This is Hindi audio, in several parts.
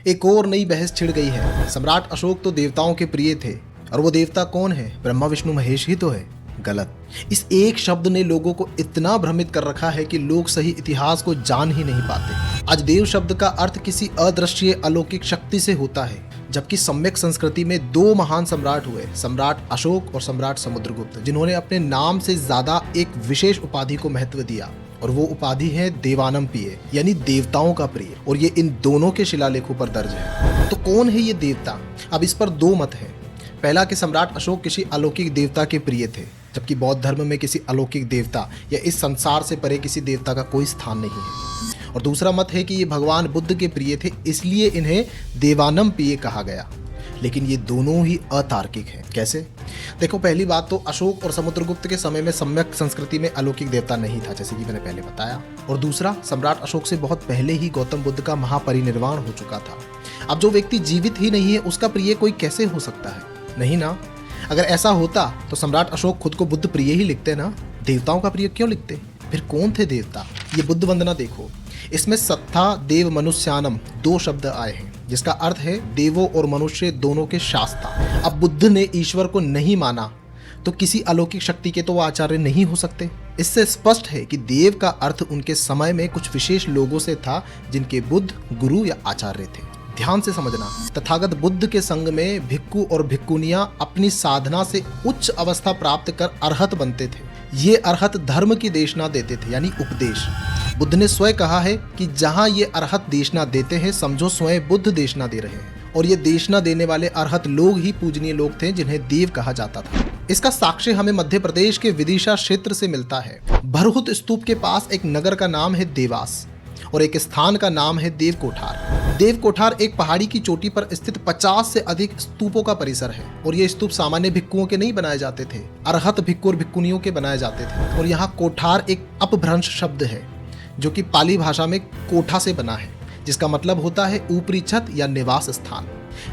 एक और नई बहस छिड़ गई है। सम्राट अशोक तो देवताओं के प्रिय थे, और वो देवता कौन है? ब्रह्मा विष्णु महेश ही तो है। गलत। इस एक शब्द ने लोगों को इतना भ्रमित कर रखा है कि लोग सही इतिहास को जान ही नहीं पाते। आज देव शब्द का अर्थ किसी अदृश्य अलौकिक शक्ति से होता है, जबकि सम्यक संस्कृति में दो महान सम्राट हुए, सम्राट अशोक और सम्राट समुद्रगुप्त, जिन्होंने अपने नाम से ज्यादा एक विशेष उपाधि को महत्व दिया, और वो उपाधि है देवानम प्रिय, यानी देवताओं का प्रिय। और ये इन दोनों के शिलालेखों पर दर्ज है। तो कौन है ये देवता? अब इस पर दो मत है। पहला कि सम्राट अशोक किसी अलौकिक देवता के प्रिय थे, जबकि बौद्ध धर्म में किसी अलौकिक देवता या इस संसार से परे किसी देवता का कोई स्थान नहीं है। और दूसरा मत है कि ये भगवान बुद्ध के प्रिय थे, इसलिए इन्हें देवानम प्रिय कहा गया। लेकिन ये दोनों ही अतार्किक हैं। कैसे? देखो, पहली बात तो अशोक और समुद्रगुप्त के समय में सम्यक संस्कृति में अलौकिक देवता नहीं था, जैसे कि मैंने पहले बताया। और दूसरा, सम्राट अशोक से बहुत पहले ही गौतम बुद्ध का महापरिनिर्वाण हो चुका था। अब जो व्यक्ति जीवित ही नहीं है, उसका प्रिय कोई कैसे हो सकता है? नहीं ना। अगर ऐसा होता तो सम्राट अशोक खुद को बुद्ध प्रिय ही लिखते ना, देवताओं का प्रिय क्यों लिखते? फिर कौन थे देवता? ये बुद्ध वंदना देखो, इसमें सत्ता देव मनुष्यानम दो शब्द आए हैं, जिसका अर्थ है देवों और मनुष्य दोनों के शास्ता। अब बुद्ध ने ईश्वर को नहीं माना तो किसी अलौकिक शक्ति के तो वो आचार्य नहीं हो सकते। इससे स्पष्ट है कि देव का अर्थ उनके समय में कुछ विशेष लोगों से था, जिनके बुद्ध गुरु या आचार्य थे। ध्यान से समझना, तथागत बुद्ध के संग में भिक्खु और भिक्खुनियां अपनी साधना से उच्च अवस्था प्राप्त कर अरहत बनते थे। ये अरहत धर्म की देशना देते थे, यानी उपदेश। बुद्ध ने स्वयं कहा है कि जहां ये अरहत देशना देते हैं, समझो स्वयं बुद्ध देशना दे रहे हैं। और ये देशना देने वाले अरहत लोग ही पूजनीय लोग थे, जिन्हें देव कहा जाता था। इसका साक्ष्य हमें मध्य प्रदेश के विदिशा क्षेत्र से मिलता है। भरहुत स्तूप के पास एक नगर का नाम है देवास, और एक स्थान का नाम है देव कोठार। देव कोठार एक पहाड़ी की चोटी पर स्थित 50 से अधिक स्तूपों का परिसर है, और ये स्तूप सामान्य भिक्खुओं के नहीं बनाए जाते थे, अरहत भिक्खु और भिक्खुनियों के बनाए जाते थे। और यहाँ कोठार एक अपभ्रंश शब्द है, जो कि पाली भाषा में कोठा से बना है, जिसका मतलब होता है ऊपरी छत या निवास स्थान।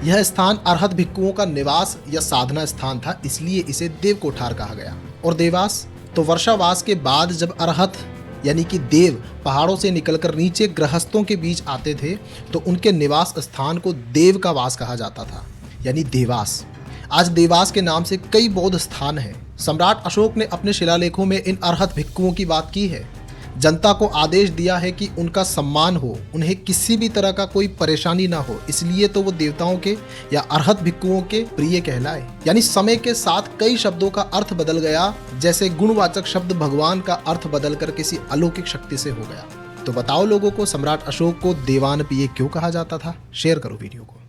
यह स्थान अरहत भिक्खुओं का निवास या साधना स्थान था, इसलिए इसे देव कोठार कहा गया। और देवास तो वर्षावास के बाद जब अरहत यानी कि देव पहाड़ों से निकलकर नीचे गृहस्थों के बीच आते थे, तो उनके निवास स्थान को देव का वास कहा जाता था, यानी देवास। आज देवास के नाम से कई बौद्ध स्थान हैं। सम्राट अशोक ने अपने शिलालेखों में इन अरहत भिक्खुओं की बात की है। जनता को आदेश दिया है कि उनका सम्मान हो, उन्हें किसी भी तरह का कोई परेशानी ना हो, इसलिए तो वो देवताओं के या अरहत भिक्खुओं के प्रिय कहलाए। यानी समय के साथ कई शब्दों का अर्थ बदल गया, जैसे गुणवाचक शब्द भगवान का अर्थ बदलकर किसी अलौकिक शक्ति से हो गया। तो बताओ लोगों को, सम्राट अशोक को देवान प्रिय क्यों कहा जाता था? शेयर करो वीडियो को।